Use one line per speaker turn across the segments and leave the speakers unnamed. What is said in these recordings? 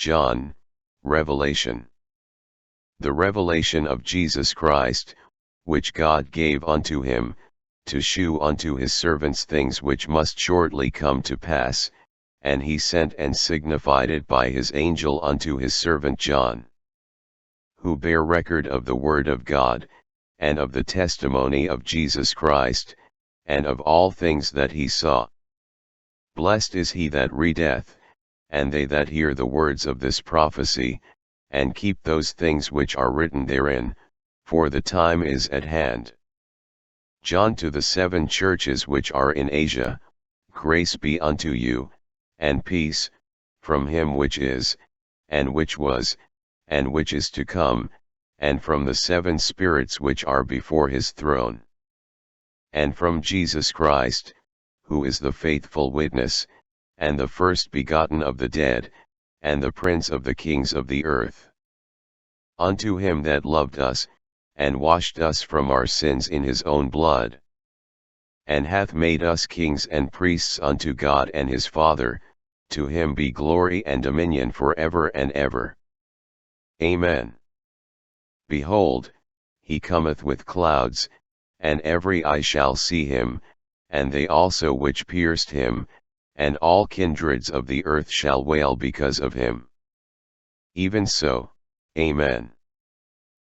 John, Revelation. The revelation of Jesus Christ, which God gave unto him, to shew unto his servants things which must shortly come to pass, and he sent and signified it by his angel unto his servant John, who bare record of the word of God, and of the testimony of Jesus Christ, and of all things that he saw. Blessed is he that readeth, and they that hear the words of this prophecy, and keep those things which are written therein, for the time is at hand. John, to the 7 churches which are in Asia, grace be unto you, and peace, from him which is, and which was, and which is to come, and from the 7 spirits which are before his throne, and from Jesus Christ, who is the faithful witness, and the first begotten of the dead, and the prince of the kings of the earth. Unto him that loved us, and washed us from our sins in his own blood, and hath made us kings and priests unto God and his Father, to him be glory and dominion for ever and ever. Amen. Behold, he cometh with clouds, and every eye shall see him, and they also which pierced him, and all kindreds of the earth shall wail because of him. Even so, Amen.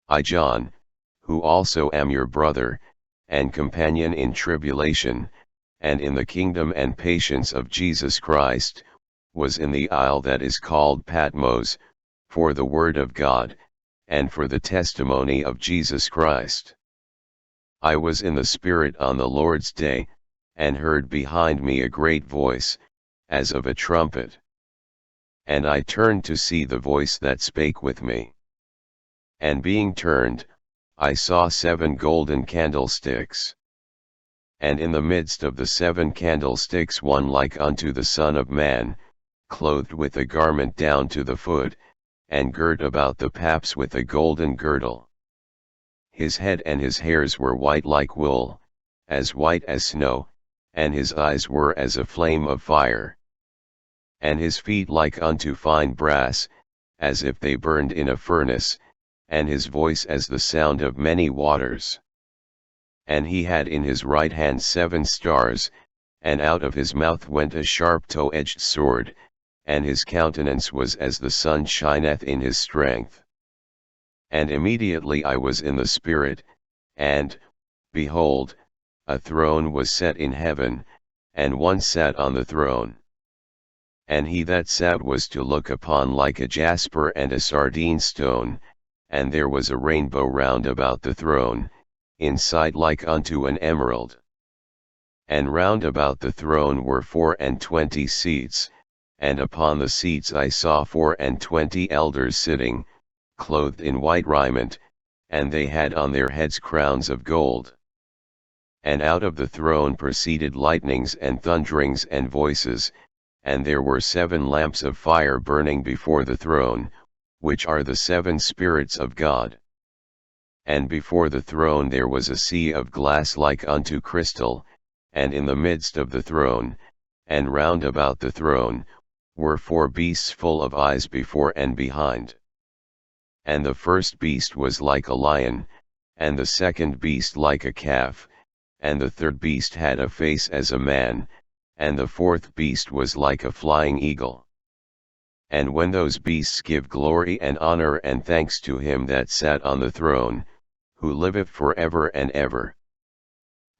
I John, who also am your brother, and companion in tribulation, and in the kingdom and patience of Jesus Christ, was in the isle that is called Patmos, for the word of God, and for the testimony of Jesus Christ. I was in the Spirit on the Lord's day, and heard behind me a great voice, as of a trumpet. And I turned to see the voice that spake with me. And being turned, I saw 7 golden candlesticks. And in the midst of the 7 candlesticks one like unto the Son of Man, clothed with a garment down to the foot, and girt about the paps with a golden girdle. His head and his hairs were white like wool, as white as snow, and his eyes were as a flame of fire. And his feet like unto fine brass, as if they burned in a furnace, and his voice as the sound of many waters. And he had in his right hand 7 stars, and out of his mouth went a sharp two-edged sword, and his countenance was as the sun shineth in his strength. And immediately I was in the Spirit, and, behold, a throne was set in heaven, and one sat on the throne. And he that sat was to look upon like a jasper and a sardine stone, and there was a rainbow round about the throne, in sight like unto an emerald. And round about the throne were 24 seats, and upon the seats I saw 24 elders sitting, clothed in white raiment, and they had on their heads crowns of gold. And out of the throne proceeded lightnings and thunderings and voices, and there were 7 lamps of fire burning before the throne, which are the 7 spirits of God. And before the throne there was a sea of glass like unto crystal, and in the midst of the throne, and round about the throne, were 4 beasts full of eyes before and behind. And the first beast was like a lion, and the second beast like a calf, and the third beast had a face as a man, and the fourth beast was like a flying eagle. And when those beasts give glory and honor and thanks to him that sat on the throne, who liveth for ever and ever,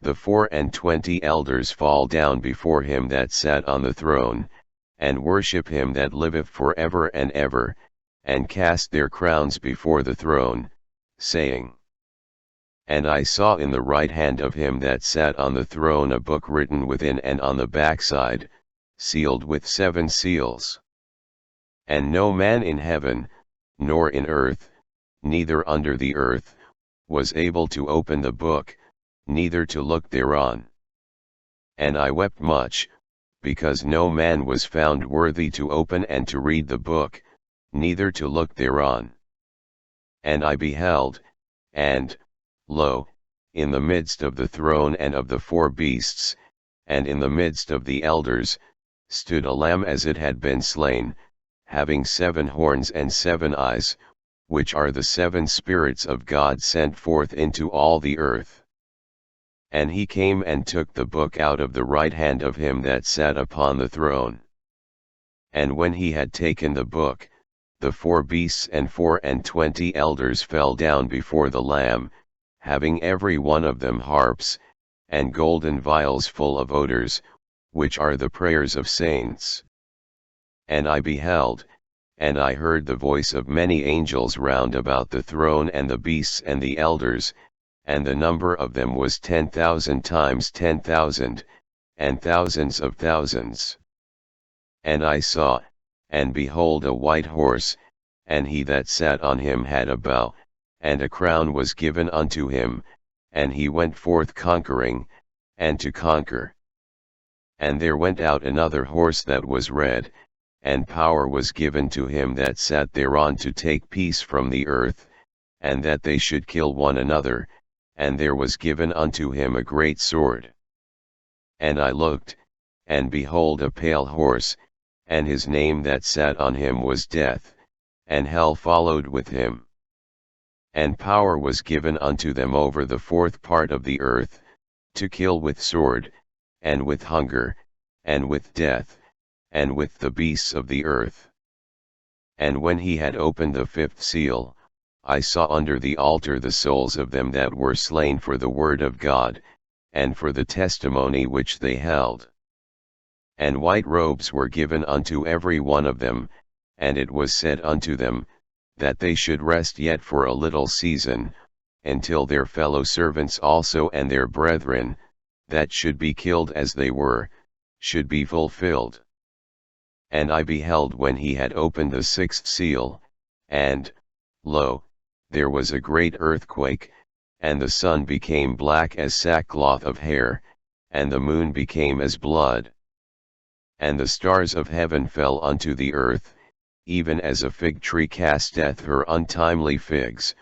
the 24 elders fall down before him that sat on the throne, and worship him that liveth for ever and ever, and cast their crowns before the throne, saying, And I saw in the right hand of him that sat on the throne a book written within and on the backside, sealed with 7 seals. And no man in heaven, nor in earth, neither under the earth, was able to open the book, neither to look thereon. And I wept much, because no man was found worthy to open and to read the book, neither to look thereon. And I beheld, and, lo, in the midst of the throne and of the 4 beasts, and in the midst of the elders, stood a lamb as it had been slain, having 7 horns and 7 eyes, which are the 7 spirits of God sent forth into all the earth. And he came and took the book out of the right hand of him that sat upon the throne. And when he had taken the book, the 4 beasts and 24 elders fell down before the Lamb, having every one of them harps, and golden vials full of odors, which are the prayers of saints. And I beheld, and I heard the voice of many angels round about the throne and the beasts and the elders, and the number of them was 10,000 times 10,000, and thousands of thousands. And I saw, and behold a white horse, and he that sat on him had a bow, and a crown was given unto him, and he went forth conquering, and to conquer. And there went out another horse that was red, and power was given to him that sat thereon to take peace from the earth, and that they should kill one another, and there was given unto him a great sword. And I looked, and behold a pale horse, and his name that sat on him was Death, and hell followed with him. And power was given unto them over the 4th part of the earth, to kill with sword, and with hunger, and with death, and with the beasts of the earth. And when he had opened the 5th seal, I saw under the altar the souls of them that were slain for the word of God, and for the testimony which they held. And white robes were given unto every one of them, and it was said unto them, that they should rest yet for a little season, until their fellow servants also and their brethren, that should be killed as they were, should be fulfilled. And I beheld when he had opened the 6th seal, and, lo, there was a great earthquake, and the sun became black as sackcloth of hair, and the moon became as blood. And the stars of heaven fell unto the earth, even as a fig tree casteth her untimely figs,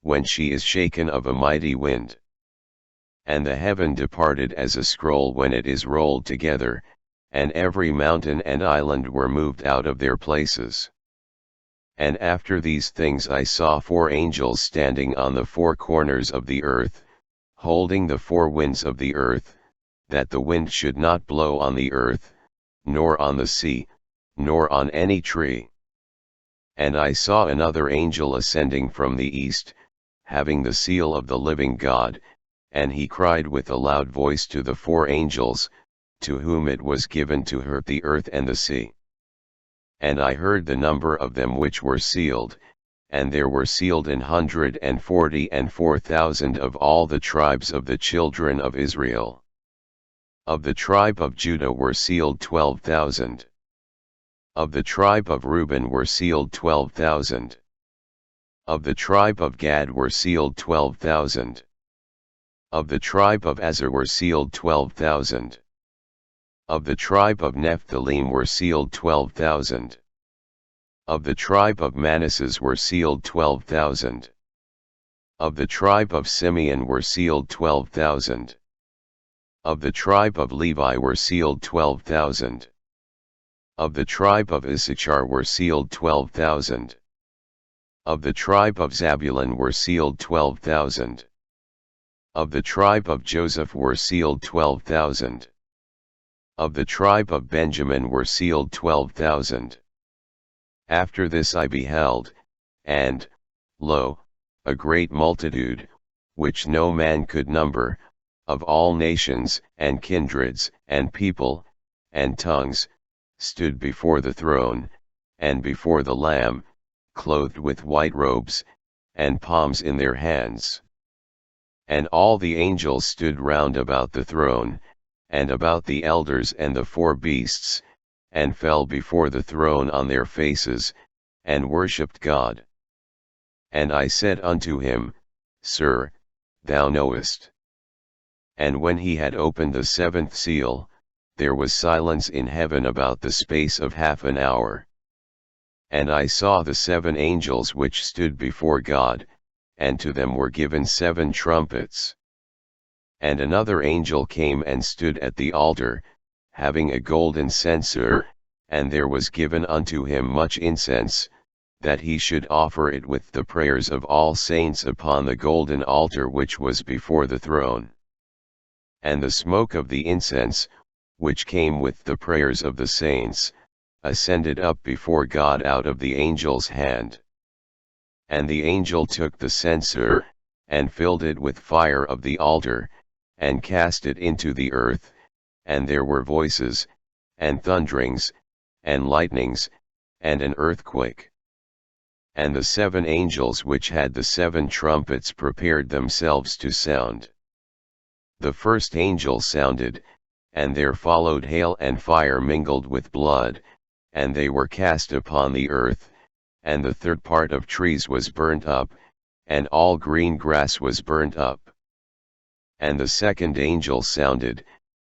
when she is shaken of a mighty wind. And the heaven departed as a scroll when it is rolled together, and every mountain and island were moved out of their places. And after these things I saw 4 angels standing on the 4 corners of the earth, holding the 4 winds of the earth, that the wind should not blow on the earth, nor on the sea, nor on any tree. And I saw another angel ascending from the east, having the seal of the living God, and he cried with a loud voice to the 4 angels, to whom it was given to hurt the earth and the sea. And I heard the number of them which were sealed, and there were sealed 144,000 of all the tribes of the children of Israel. Of the tribe of Judah were sealed 12,000. Of the tribe of Reuben were sealed 12,000. Of the tribe of Gad were sealed 12,000. Of the tribe of Asher were sealed 12,000. Of the tribe of Nephthalim were sealed 12,000. Of the tribe of Manasseh were sealed 12,000. Of the tribe of Simeon were sealed 12,000. Of the tribe of Levi were sealed 12,000. Of the tribe of Issachar were sealed 12,000. Of the tribe of Zabulon were sealed 12,000. Of the tribe of Joseph were sealed 12,000. Of the tribe of Benjamin were sealed 12,000. After this I beheld, and, lo, a great multitude, which no man could number, of all nations, and kindreds, and people, and tongues, stood before the throne, and before the Lamb, clothed with white robes, and palms in their hands. And all the angels stood round about the throne, and about the elders and the 4 beasts, and fell before the throne on their faces, and worshipped God. And I said unto him, Sir, thou knowest. And when he had opened the 7th seal, there was silence in heaven about the space of half an hour. And I saw the 7 angels which stood before God, and to them were given 7 trumpets. And another angel came and stood at the altar, having a golden censer, and there was given unto him much incense, that he should offer it with the prayers of all saints upon the golden altar which was before the throne. And the smoke of the incense, which came with the prayers of the saints, ascended up before God out of the angel's hand. And the angel took the censer, and filled it with fire of the altar, and cast it into the earth, and there were voices, and thunderings, and lightnings, and an earthquake. And the 7 angels which had the 7 trumpets prepared themselves to sound. The first angel sounded, and there followed hail and fire mingled with blood, and they were cast upon the earth, and the third part of trees was burnt up, and all green grass was burnt up. And the second angel sounded,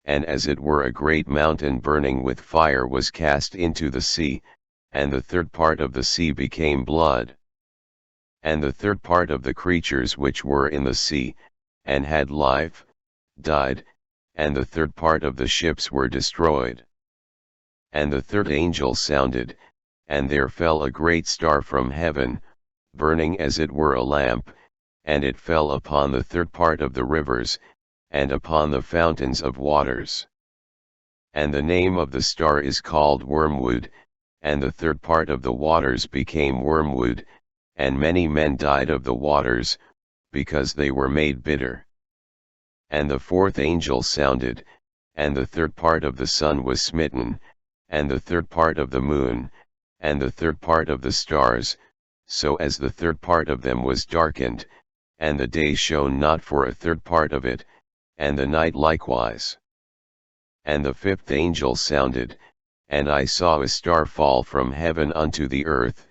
and as it were a great mountain burning with fire was cast into the sea, and the third part of the sea became blood. And the third part of the creatures which were in the sea, and had life, died, and the third part of the ships were destroyed. And the third angel sounded, and there fell a great star from heaven, burning as it were a lamp, and it fell upon the third part of the rivers, and upon the fountains of waters. And the name of the star is called Wormwood, and the third part of the waters became wormwood, and many men died of the waters, because they were made bitter. And the fourth angel sounded, and the third part of the sun was smitten, and the third part of the moon, and the third part of the stars, so as the third part of them was darkened, and the day shone not for a third part of it, and the night likewise. And the fifth angel sounded, and I saw a star fall from heaven unto the earth,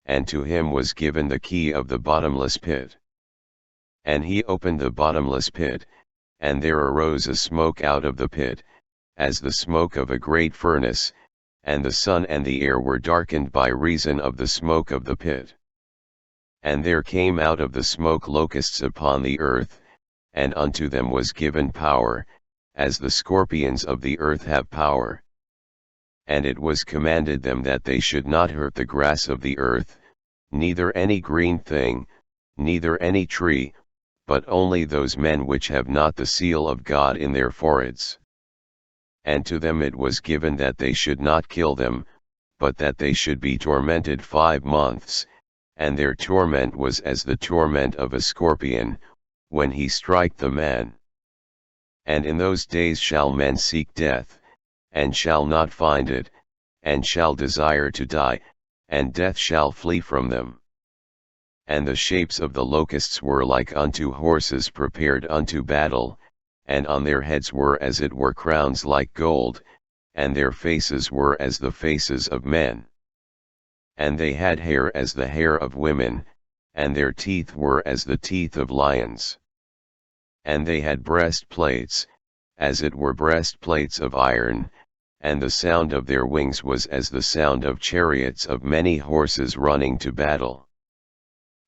and to him was given the key of the bottomless pit. And he opened the bottomless pit, and there arose a smoke out of the pit, as the smoke of a great furnace, and the sun and the air were darkened by reason of the smoke of the pit. And there came out of the smoke locusts upon the earth, and unto them was given power, as the scorpions of the earth have power. And it was commanded them that they should not hurt the grass of the earth, neither any green thing, neither any tree, but only those men which have not the seal of God in their foreheads. And to them it was given that they should not kill them, but that they should be tormented 5 months, and their torment was as the torment of a scorpion, when he strike the man. And in those days shall men seek death, and shall not find it, and shall desire to die, and death shall flee from them. And the shapes of the locusts were like unto horses prepared unto battle, and on their heads were as it were crowns like gold, and their faces were as the faces of men. And they had hair as the hair of women, and their teeth were as the teeth of lions. And they had breastplates, as it were breastplates of iron, and the sound of their wings was as the sound of chariots of many horses running to battle.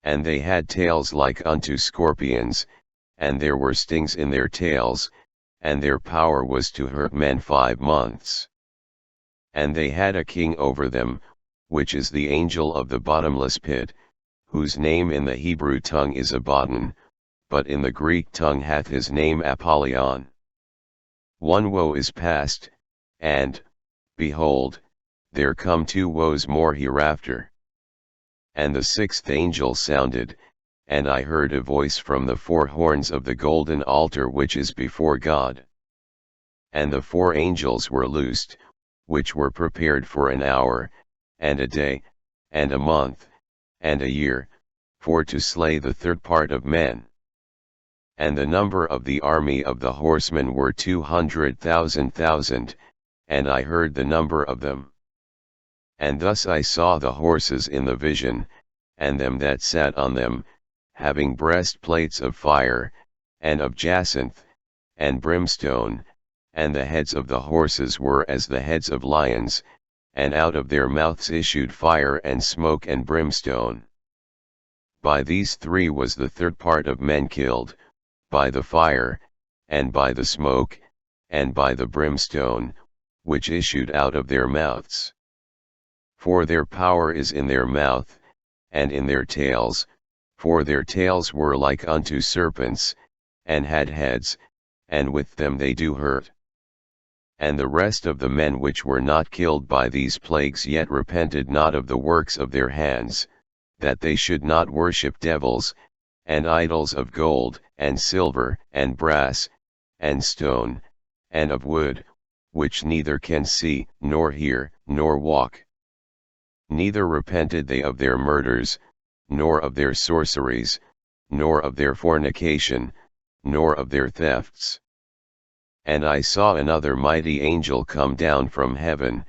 And they had tails like unto scorpions, and there were stings in their tails, and their power was to hurt men 5 months. And they had a king over them, which is the angel of the bottomless pit, whose name in the Hebrew tongue is Abaddon, but in the Greek tongue hath his name Apollyon. One woe is past, and, behold, there come 2 woes more hereafter. And the sixth angel sounded, and I heard a voice from the 4 horns of the golden altar which is before God. And the 4 angels were loosed, which were prepared for an hour, and a day, and a month, and a year, for to slay the third part of men. And the number of the army of the horsemen were 200,000, and I heard the number of them. And thus I saw the horses in the vision, and them that sat on them, having breastplates of fire, and of jacinth, and brimstone, and the heads of the horses were as the heads of lions, and out of their mouths issued fire and smoke and brimstone. By these 3 was the third part of men killed, by the fire, and by the smoke, and by the brimstone, which issued out of their mouths. For their power is in their mouth, and in their tails, for their tails were like unto serpents, and had heads, and with them they do hurt. And the rest of the men which were not killed by these plagues yet repented not of the works of their hands, that they should not worship devils, and idols of gold, and silver, and brass, and stone, and of wood, which neither can see, nor hear, nor walk. Neither repented they of their murders, nor of their sorceries, nor of their fornication, nor of their thefts. And I saw another mighty angel come down from heaven,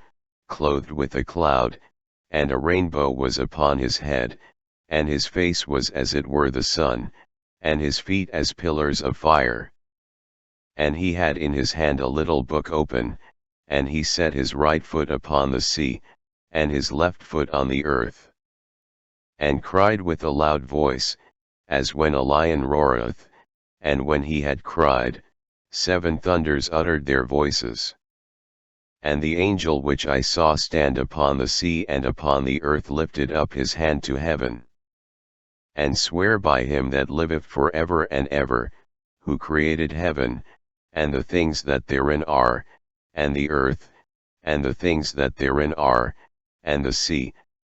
clothed with a cloud, and a rainbow was upon his head, and his face was as it were the sun, and his feet as pillars of fire. And he had in his hand a little book open, and he set his right foot upon the sea, and his left foot on the earth. And cried with a loud voice, as when a lion roareth, and when he had cried, 7 thunders uttered their voices. And the angel which I saw stand upon the sea and upon the earth lifted up his hand to heaven, and sware by him that liveth for ever and ever, who created heaven, and the things that therein are, and the earth, and the things that therein are, and the sea,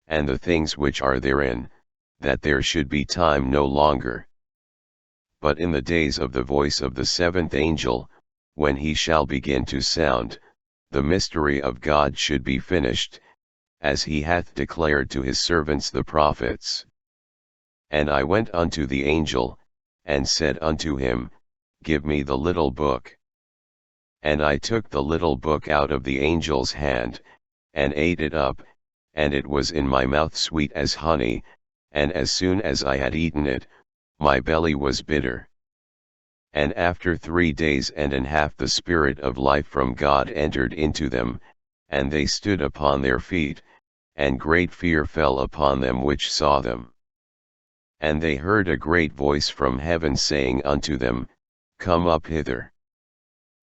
and the things which are therein, that there should be time no longer. But in the days of the voice of the 7th angel, when he shall begin to sound, the mystery of God should be finished, as he hath declared to his servants the prophets. And I went unto the angel, and said unto him, Give me the little book. And I took the little book out of the angel's hand, and ate it up, and it was in my mouth sweet as honey, and as soon as I had eaten it, my belly was bitter. And after 3 days and an half the Spirit of life from God entered into them, and they stood upon their feet, and great fear fell upon them which saw them. And they heard a great voice from heaven saying unto them, Come up hither.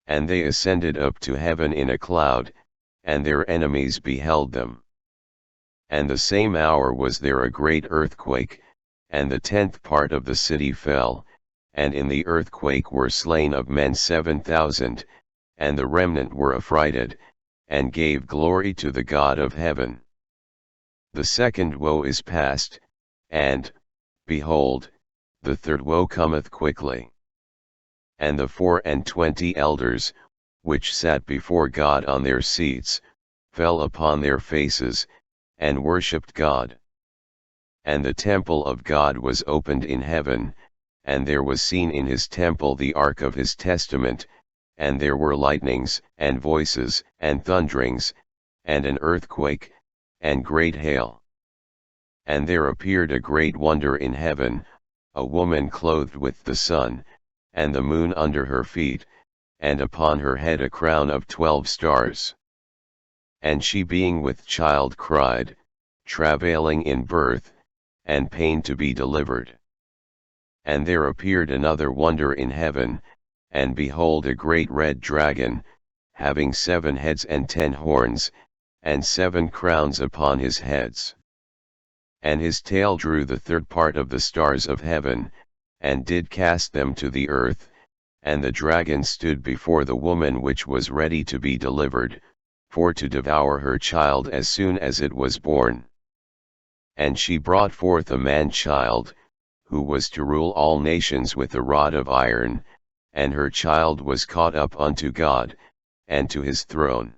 And they ascended up to heaven in a cloud, and their enemies beheld them. And the same hour was there a great earthquake, and the 10th part of the city fell, and in the earthquake were slain of men 7,000, and the remnant were affrighted, and gave glory to the God of heaven. The second woe is past, and, behold, the third woe cometh quickly. And the 24 elders, which sat before God on their seats, fell upon their faces, and worshipped God. And the temple of God was opened in heaven, and there was seen in his temple the ark of his testament, and there were lightnings, and voices, and thunderings, and an earthquake, and great hail. And there appeared a great wonder in heaven, a woman clothed with the sun, and the moon under her feet, and upon her head a crown of 12 stars. And she being with child cried, travailing in birth, and pain to be delivered. And there appeared another wonder in heaven, and behold a great red dragon, having 7 heads and 10 horns, and 7 crowns upon his heads. And his tail drew the 3rd part of the stars of heaven, and did cast them to the earth, and the dragon stood before the woman which was ready to be delivered, for to devour her child as soon as it was born. And she brought forth a man-child, who was to rule all nations with a rod of iron, and her child was caught up unto God, and to his throne.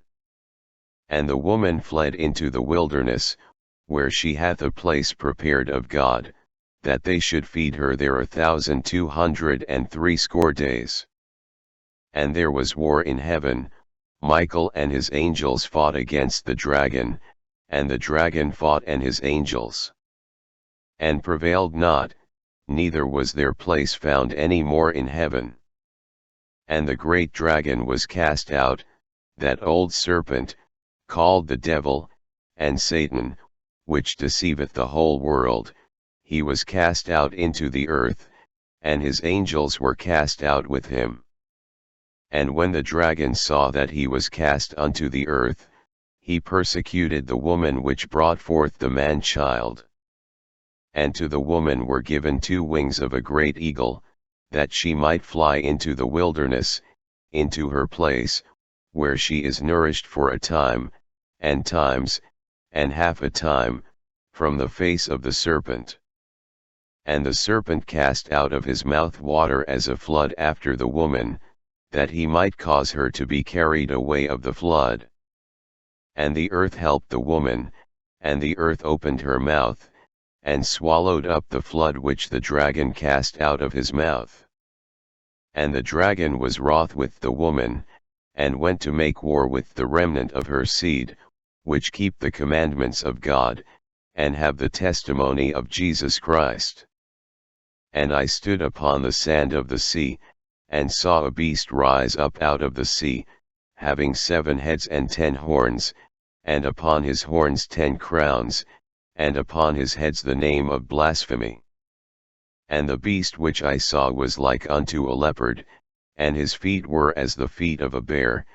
And the woman fled into the wilderness, where she hath a place prepared of God, that they should feed her there 1,260 days. And there was war in heaven, Michael and his angels fought against the dragon, and the dragon fought and his angels, and prevailed not, neither was their place found any more in heaven. And the great dragon was cast out, that old serpent, called the devil, and Satan, which deceiveth the whole world, he was cast out into the earth, and his angels were cast out with him. And when the dragon saw that he was cast unto the earth, he persecuted the woman which brought forth the man-child. And to the woman were given 2 wings of a great eagle, that she might fly into the wilderness, into her place, where she is nourished for a time, and times, and half a time, from the face of the serpent. And the serpent cast out of his mouth water as a flood after the woman, that he might cause her to be carried away of the flood. And the earth helped the woman, and the earth opened her mouth, and swallowed up the flood which the dragon cast out of his mouth. And the dragon was wroth with the woman, and went to make war with the remnant of her seed, which keep the commandments of God, and have the testimony of Jesus Christ. And I stood upon the sand of the sea, and saw a beast rise up out of the sea, having 7 heads and 10 horns, and upon his horns 10 crowns, and upon his heads the name of blasphemy. And the beast which I saw was like unto a leopard, and his feet were as the feet of a bear,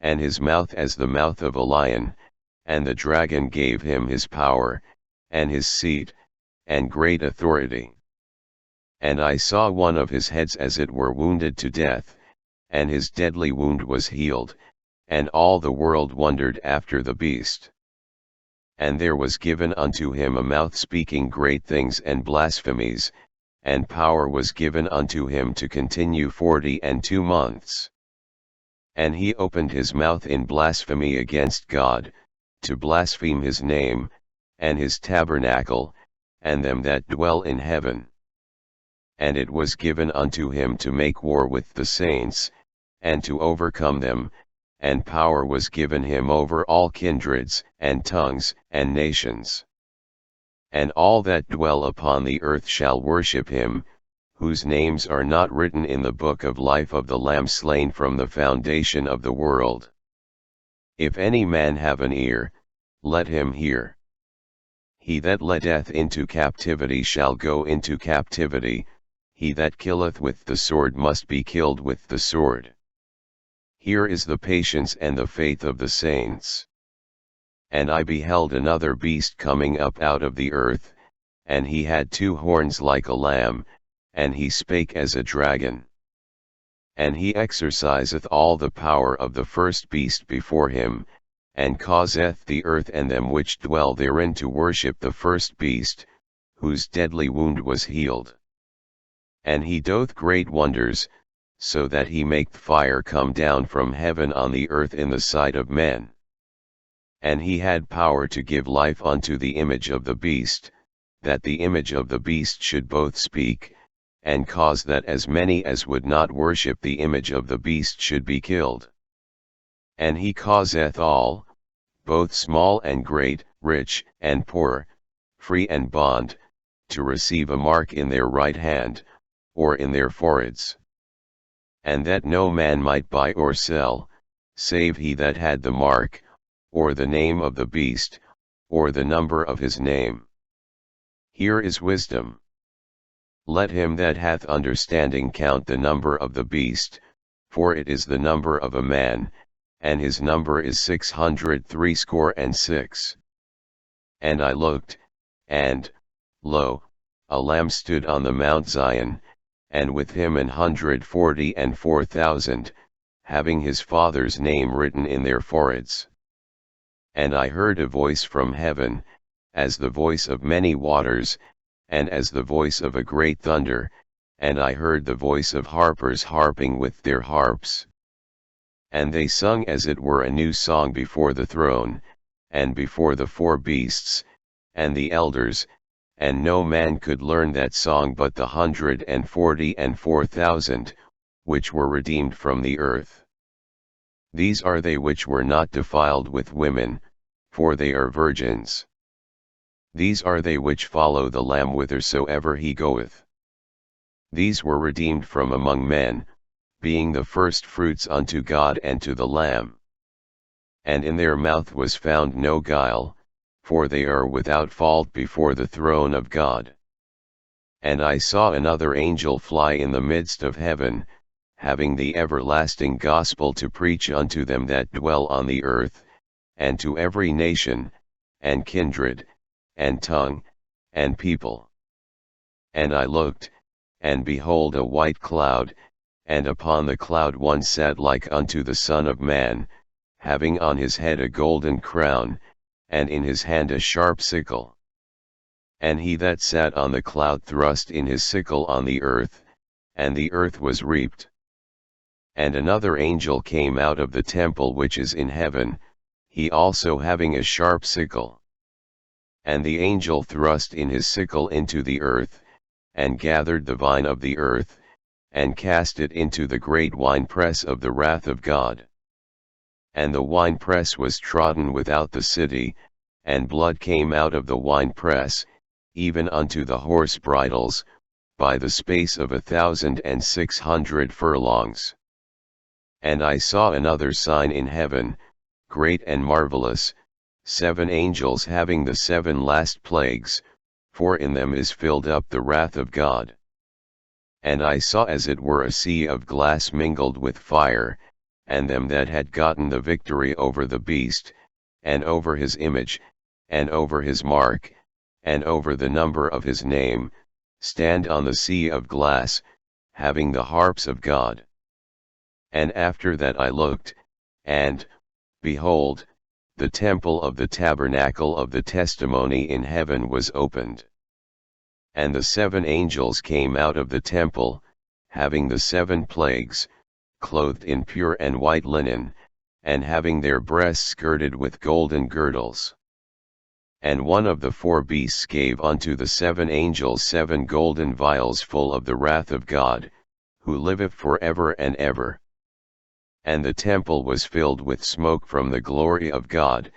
and his mouth as the mouth of a lion, and the dragon gave him his power, and his seat, and great authority. And I saw one of his heads as it were wounded to death, and his deadly wound was healed, and all the world wondered after the beast. And there was given unto him a mouth speaking great things and blasphemies, and power was given unto him to continue 42 months. And he opened his mouth in blasphemy against God, to blaspheme his name, and his tabernacle, and them that dwell in heaven. And it was given unto him to make war with the saints, and to overcome them, and power was given him over all kindreds, and tongues, and nations. And all that dwell upon the earth shall worship him, whose names are not written in the book of life of the Lamb slain from the foundation of the world. If any man have an ear, let him hear. He that letteth into captivity shall go into captivity, he that killeth with the sword must be killed with the sword. Here is the patience and the faith of the saints. And I beheld another beast coming up out of the earth, and he had 2 horns like a lamb, and he spake as a dragon. And he exerciseth all the power of the first beast before him, and causeth the earth and them which dwell therein to worship the first beast, whose deadly wound was healed. And he doth great wonders, so that he maketh fire come down from heaven on the earth in the sight of men. And he had power to give life unto the image of the beast, that the image of the beast should both speak, and cause that as many as would not worship the image of the beast should be killed. And he causeth all, both small and great, rich and poor, free and bond, to receive a mark in their right hand, or in their foreheads. And that no man might buy or sell, save he that had the mark, or the name of the beast, or the number of his name. Here is wisdom. Let him that hath understanding count the number of the beast, for it is the number of a man, and his number is 666. And I looked, and, lo, a Lamb stood on the Mount Zion, and with him 144,000, having his Father's name written in their foreheads. And I heard a voice from heaven, as the voice of many waters, and as the voice of a great thunder, and I heard the voice of harpers harping with their harps. And they sung as it were a new song before the throne, and before the 4 beasts, and the elders, and no man could learn that song but the 144,000, which were redeemed from the earth. These are they which were not defiled with women, for they are virgins. These are they which follow the Lamb whithersoever he goeth. These were redeemed from among men, being the first fruits unto God and to the Lamb. And in their mouth was found no guile, for they are without fault before the throne of God. And I saw another angel fly in the midst of heaven, having the everlasting gospel to preach unto them that dwell on the earth, and to every nation, and kindred, and tongue, and people. And I looked, and behold a white cloud, and upon the cloud one sat like unto the Son of Man, having on his head a golden crown, and in his hand a sharp sickle. And he that sat on the cloud thrust in his sickle on the earth, and the earth was reaped. And another angel came out of the temple which is in heaven, he also having a sharp sickle. And the angel thrust in his sickle into the earth, and gathered the vine of the earth, and cast it into the great winepress of the wrath of God. And the winepress was trodden without the city, and blood came out of the winepress, even unto the horse bridles, by the space of 1,600 furlongs. And I saw another sign in heaven, great and marvelous, 7 angels having the 7 last plagues, for in them is filled up the wrath of God. And I saw as it were a sea of glass mingled with fire, and them that had gotten the victory over the beast, and over his image, and over his mark, and over the number of his name, stand on the sea of glass, having the harps of God. And after that I looked, and, behold, the temple of the tabernacle of the testimony in heaven was opened. And the 7 angels came out of the temple, having the 7 plagues, clothed in pure and white linen, and having their breasts girded with golden girdles. And one of the 4 beasts gave unto the 7 angels 7 golden vials full of the wrath of God, who liveth for ever and ever. And the temple was filled with smoke from the glory of God,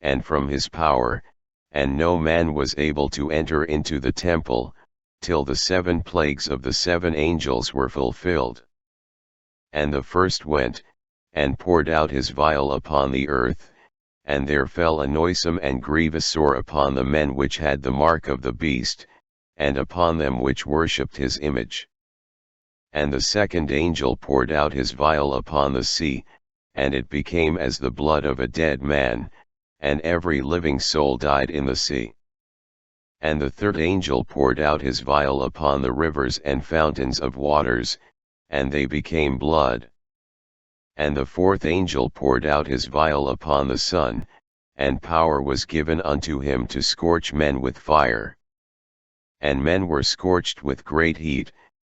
and from his power, and no man was able to enter into the temple, till the 7 plagues of the 7 angels were fulfilled. And the first went, and poured out his vial upon the earth, and there fell a noisome and grievous sore upon the men which had the mark of the beast, and upon them which worshipped his image. And the second angel poured out his vial upon the sea, and it became as the blood of a dead man, and every living soul died in the sea. And the third angel poured out his vial upon the rivers and fountains of waters, and they became blood. And the fourth angel poured out his vial upon the sun, and power was given unto him to scorch men with fire. And men were scorched with great heat,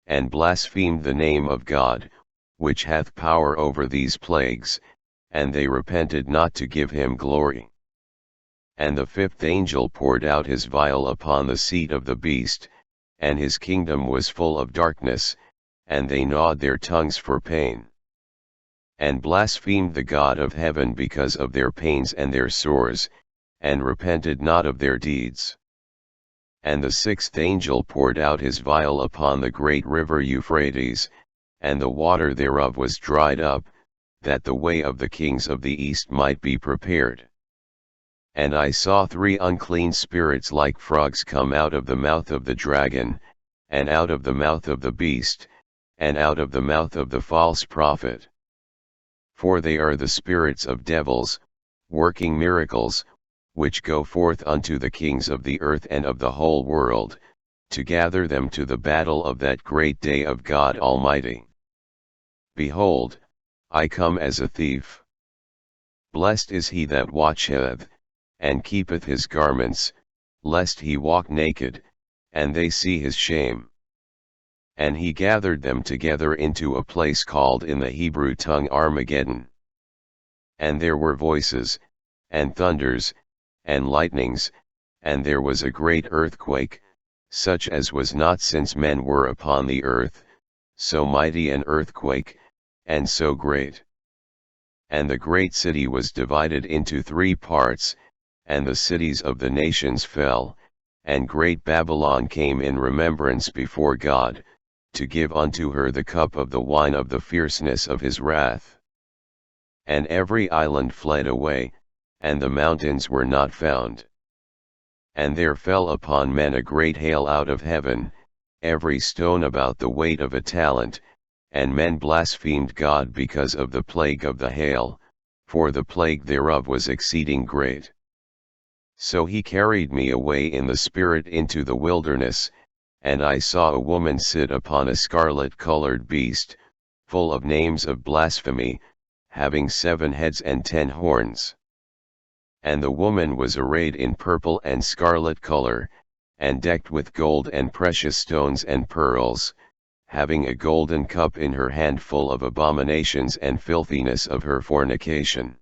and blasphemed the name of God, which hath power over these plagues, and they repented not to give him glory. And the fifth angel poured out his vial upon the seat of the beast, and his kingdom was full of darkness, and they gnawed their tongues for pain. And blasphemed the God of heaven because of their pains and their sores, and repented not of their deeds. And the sixth angel poured out his vial upon the great river Euphrates, and the water thereof was dried up, that the way of the kings of the east might be prepared. And I saw 3 unclean spirits like frogs come out of the mouth of the dragon, and out of the mouth of the beast, and out of the mouth of the false prophet. For they are the spirits of devils, working miracles, which go forth unto the kings of the earth and of the whole world, to gather them to the battle of that great day of God Almighty. Behold, I come as a thief. Blessed is he that watcheth, and keepeth his garments, lest he walk naked, and they see his shame. And he gathered them together into a place called in the Hebrew tongue Armageddon. And there were voices, and thunders, and lightnings, and there was a great earthquake, such as was not since men were upon the earth, so mighty an earthquake, and so great. And the great city was divided into 3 parts, and the cities of the nations fell, and great Babylon came in remembrance before God, to give unto her the cup of the wine of the fierceness of his wrath. And every island fled away, and the mountains were not found. And there fell upon men a great hail out of heaven, every stone about the weight of a talent, and men blasphemed God because of the plague of the hail, for the plague thereof was exceeding great. So he carried me away in the spirit into the wilderness, and I saw a woman sit upon a scarlet-colored beast, full of names of blasphemy, having 7 heads and 10 horns. And the woman was arrayed in purple and scarlet color, and decked with gold and precious stones and pearls, having a golden cup in her hand full of abominations and filthiness of her fornication.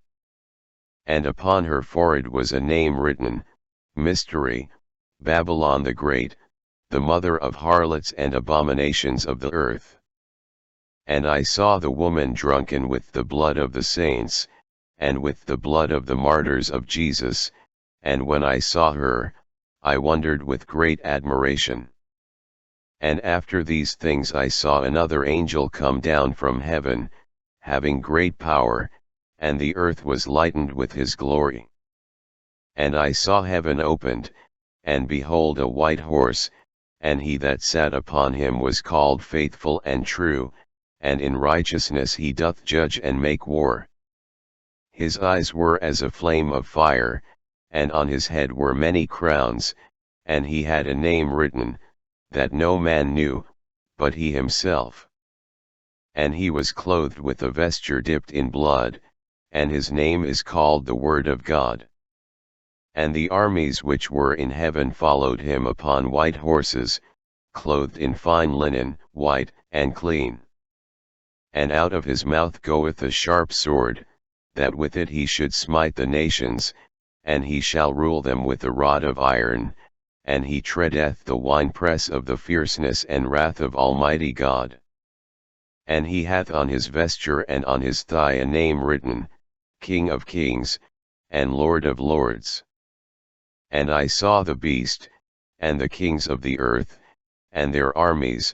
And upon her forehead was a name written, Mystery, Babylon the Great, the mother of harlots and abominations of the earth. And I saw the woman drunken with the blood of the saints, and with the blood of the martyrs of Jesus, and when I saw her, I wondered with great admiration. And after these things I saw another angel come down from heaven, having great power, and the earth was lightened with his glory. And I saw heaven opened, and behold a white horse, and he that sat upon him was called Faithful and True, and in righteousness he doth judge and make war. His eyes were as a flame of fire, and on his head were many crowns, and he had a name written, that no man knew, but he himself. And he was clothed with a vesture dipped in blood, and his name is called the Word of God. And the armies which were in heaven followed him upon white horses, clothed in fine linen, white, and clean. And out of his mouth goeth a sharp sword, that with it he should smite the nations, and he shall rule them with a rod of iron, and he treadeth the winepress of the fierceness and wrath of Almighty God. And he hath on his vesture and on his thigh a name written, King of Kings, and Lord of Lords. And I saw the beast, and the kings of the earth, and their armies,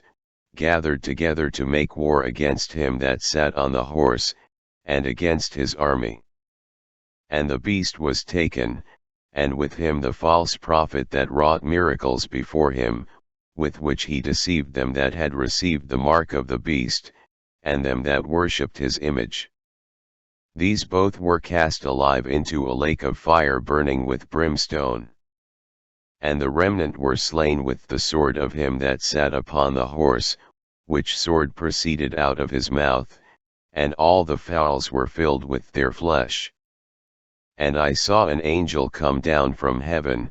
gathered together to make war against him that sat on the horse, and against his army. And the beast was taken, and with him the false prophet that wrought miracles before him, with which he deceived them that had received the mark of the beast, and them that worshipped his image. These both were cast alive into a lake of fire burning with brimstone. And the remnant were slain with the sword of him that sat upon the horse, which sword proceeded out of his mouth, and all the fowls were filled with their flesh. And I saw an angel come down from heaven,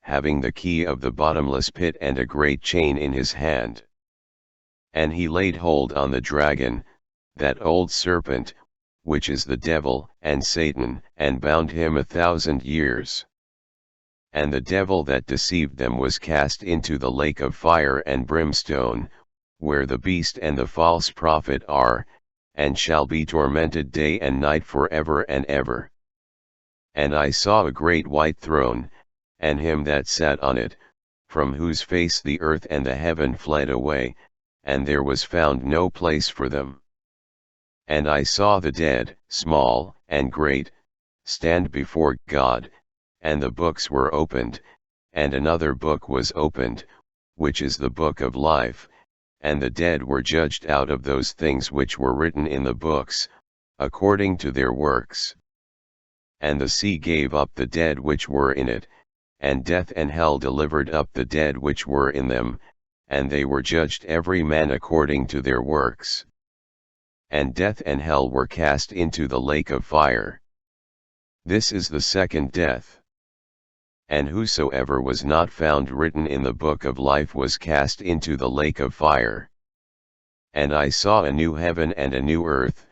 having the key of the bottomless pit and a great chain in his hand. And he laid hold on the dragon, that old serpent, which is the devil and Satan, and bound him 1,000 years. And the devil that deceived them was cast into the lake of fire and brimstone, where the beast and the false prophet are, and shall be tormented day and night forever and ever. And I saw a great white throne, and him that sat on it, from whose face the earth and the heaven fled away, and there was found no place for them. And I saw the dead, small and great, stand before God, and the books were opened, and another book was opened, which is the book of life, and the dead were judged out of those things which were written in the books, according to their works. And the sea gave up the dead which were in it, and death and hell delivered up the dead which were in them, and they were judged every man according to their works. And death and hell were cast into the lake of fire. This is the second death. And whosoever was not found written in the book of life was cast into the lake of fire. And I saw a new heaven and a new earth,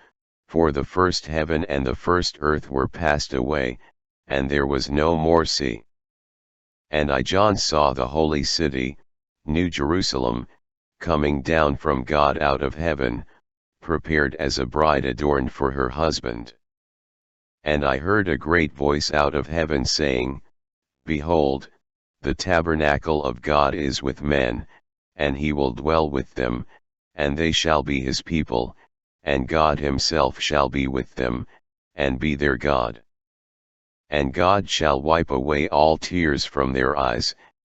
for the first heaven and the first earth were passed away, and there was no more sea. And I John saw the holy city, New Jerusalem, coming down from God out of heaven, prepared as a bride adorned for her husband. And I heard a great voice out of heaven saying, Behold, the tabernacle of God is with men, and he will dwell with them, and they shall be his people, and God himself shall be with them, and be their God. And God shall wipe away all tears from their eyes,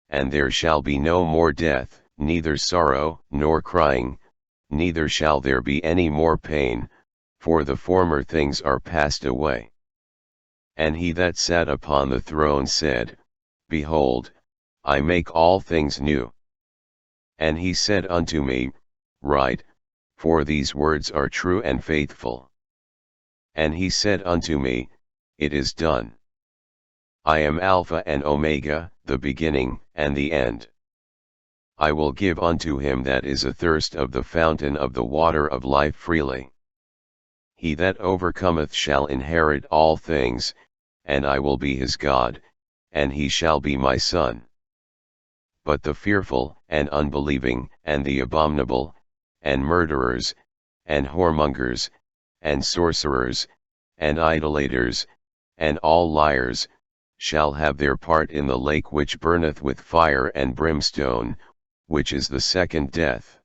and there shall be no more death, neither sorrow, nor crying, neither shall there be any more pain, for the former things are passed away. And he that sat upon the throne said, Behold, I make all things new. And he said unto me, Write, for these words are true and faithful. And he said unto me, It is done. I am Alpha and Omega, the beginning and the end. I will give unto him that is athirst of the fountain of the water of life freely. He that overcometh shall inherit all things, and I will be his God, and he shall be my son. But the fearful, and unbelieving, and the abominable, and murderers, and whoremongers, and sorcerers, and idolaters, and all liars, shall have their part in the lake which burneth with fire and brimstone, which is the second death.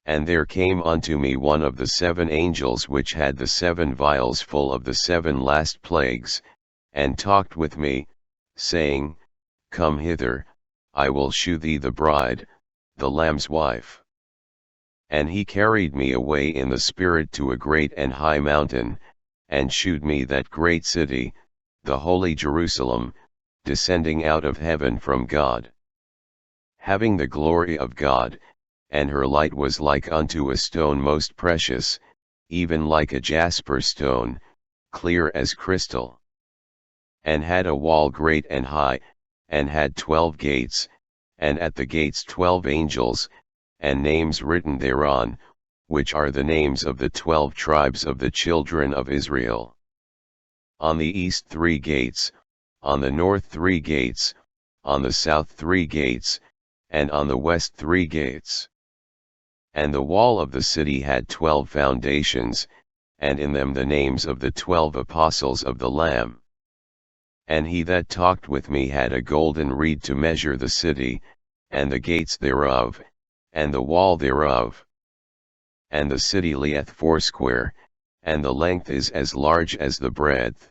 And there came unto me one of the 7 angels which had the 7 vials full of the 7 last plagues, and talked with me, saying, Come hither, I will shew thee the bride, the Lamb's wife. And he carried me away in the spirit to a great and high mountain, and shewed me that great city, the holy Jerusalem, descending out of heaven from God, having the glory of God, and her light was like unto a stone most precious, even like a jasper stone, clear as crystal. And had a wall great and high, and had 12 gates, and at the gates 12 angels, and names written thereon, which are the names of the 12 tribes of the children of Israel. On the east 3 gates, on the north 3 gates, on the south 3 gates, and on the west 3 gates. And the wall of the city had 12 foundations, and in them the names of the 12 apostles of the Lamb. And he that talked with me had a golden reed to measure the city, and the gates thereof, and the wall thereof. And the city lieth foursquare, and the length is as large as the breadth,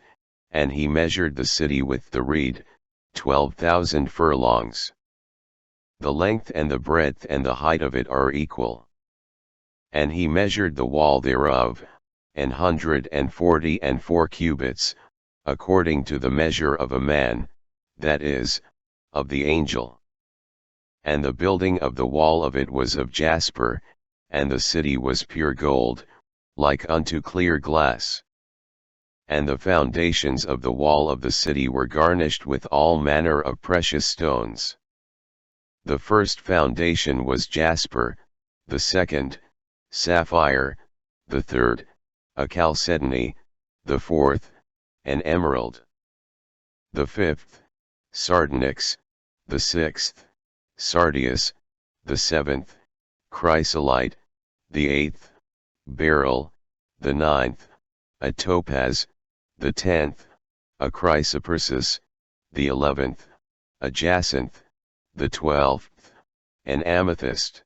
and he measured the city with the reed, 12,000 furlongs. The length and the breadth and the height of it are equal. And he measured the wall thereof, 144 cubits, according to the measure of a man, that is, of the angel. And the building of the wall of it was of jasper, and the city was pure gold, like unto clear glass. And the foundations of the wall of the city were garnished with all manner of precious stones. The first foundation was jasper, the second, sapphire, the third, a chalcedony, the fourth, an emerald, the fifth, sardonyx, the sixth, sardius, the seventh, chrysolite, the eighth, beryl, the ninth, a topaz, the 10th, a chrysoprasus, the 11th, a jacinth, the 12th, an amethyst.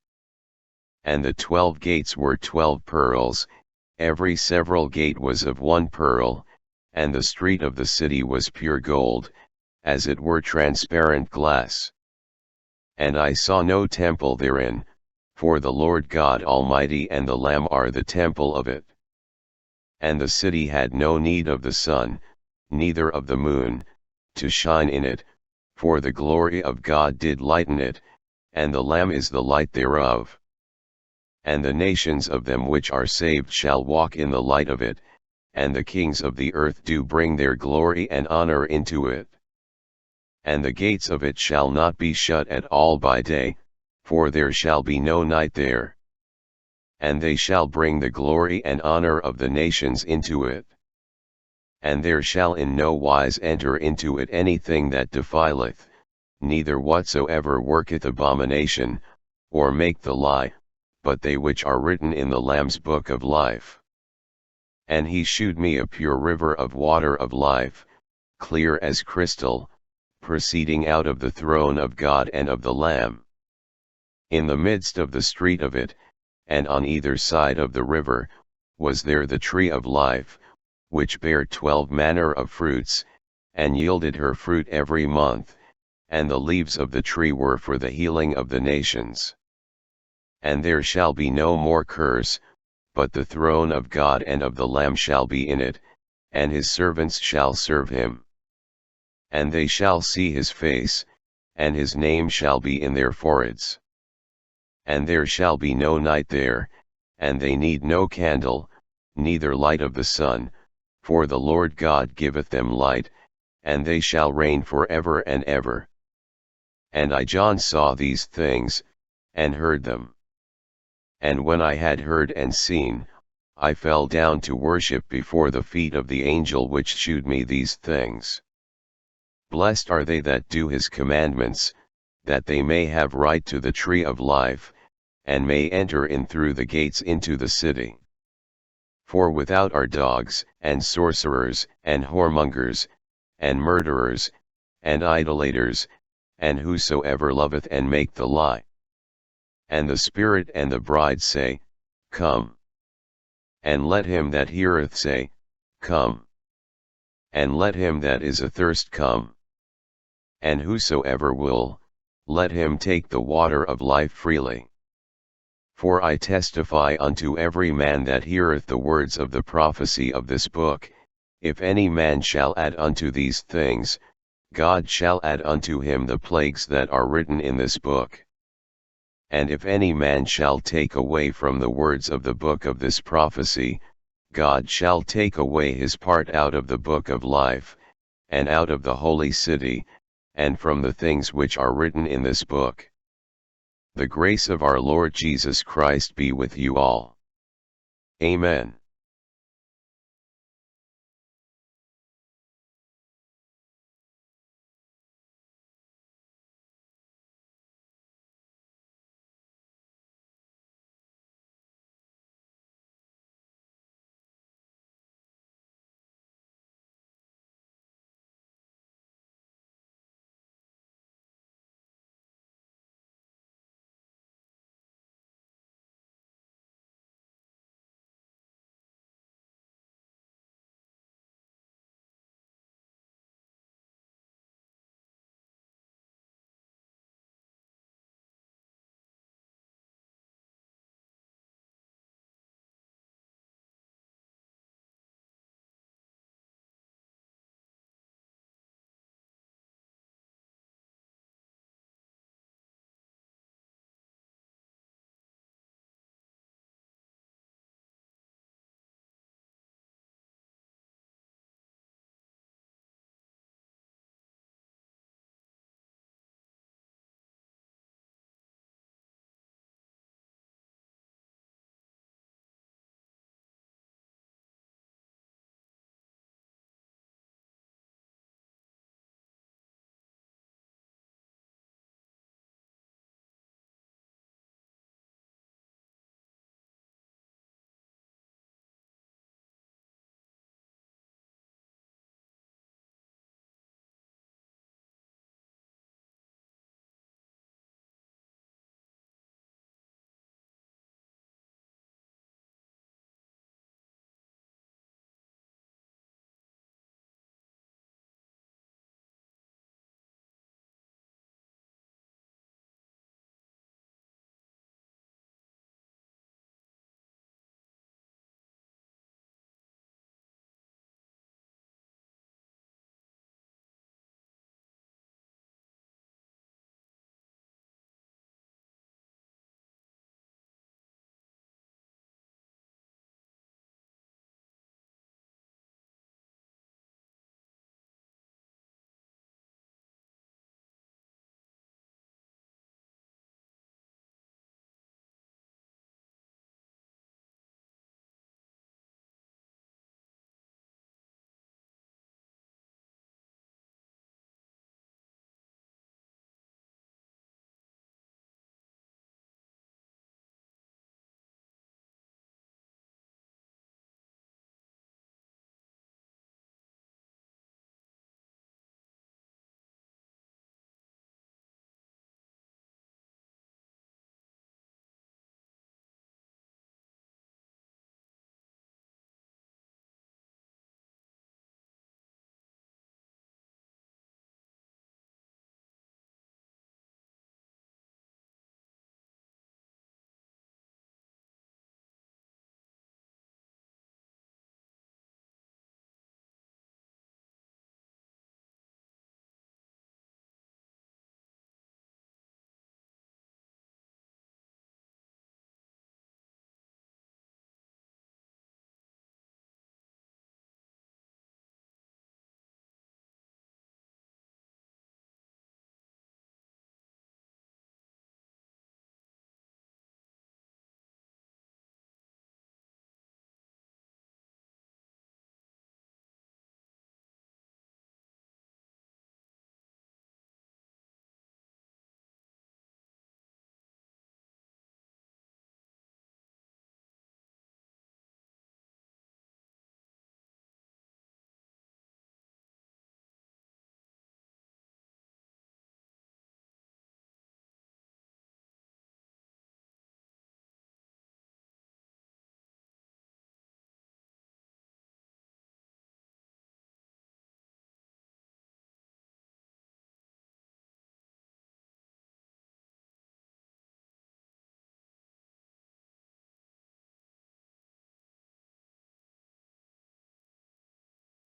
And the 12 gates were 12 pearls, every several gate was of 1 pearl, and the street of the city was pure gold, as it were transparent glass. And I saw no temple therein, for the Lord God Almighty and the Lamb are the temple of it. And the city had no need of the sun, neither of the moon, to shine in it, for the glory of God did lighten it, and the Lamb is the light thereof. And the nations of them which are saved shall walk in the light of it, and the kings of the earth do bring their glory and honor into it. And the gates of it shall not be shut at all by day, for there shall be no night there. And they shall bring the glory and honor of the nations into it. And there shall in no wise enter into it anything that defileth, neither whatsoever worketh abomination, or make the lie, but they which are written in the Lamb's book of life. And he shewed me a pure river of water of life, clear as crystal, proceeding out of the throne of God and of the Lamb. In the midst of the street of it, and on either side of the river, was there the tree of life, which bare 12 manner of fruits, and yielded her fruit every month, and the leaves of the tree were for the healing of the nations. And there shall be no more curse, but the throne of God and of the Lamb shall be in it, and his servants shall serve him. And they shall see his face, and his name shall be in their foreheads. And there shall be no night there, and they need no candle, neither light of the sun, for the Lord God giveth them light, and they shall reign for ever and ever. And I John saw these things, and heard them. And when I had heard and seen, I fell down to worship before the feet of the angel which shewed me these things. Blessed are they that do his commandments, that they may have right to the tree of life, and may enter in through the gates into the city. For without are dogs, and sorcerers, and whoremongers, and murderers, and idolaters, and whosoever loveth and make the lie. And the Spirit and the bride say, Come. And let him that heareth say, Come. And let him that is athirst come. And whosoever will, let him take the water of life freely. For I testify unto every man that heareth the words of the prophecy of this book, if any man shall add unto these things, God shall add unto him the plagues that are written in this book. And if any man shall take away from the words of the book of this prophecy, God shall take away his part out of the book of life, and out of the holy city, and from the things which are written in this book. The grace of our Lord Jesus Christ be with you all. Amen.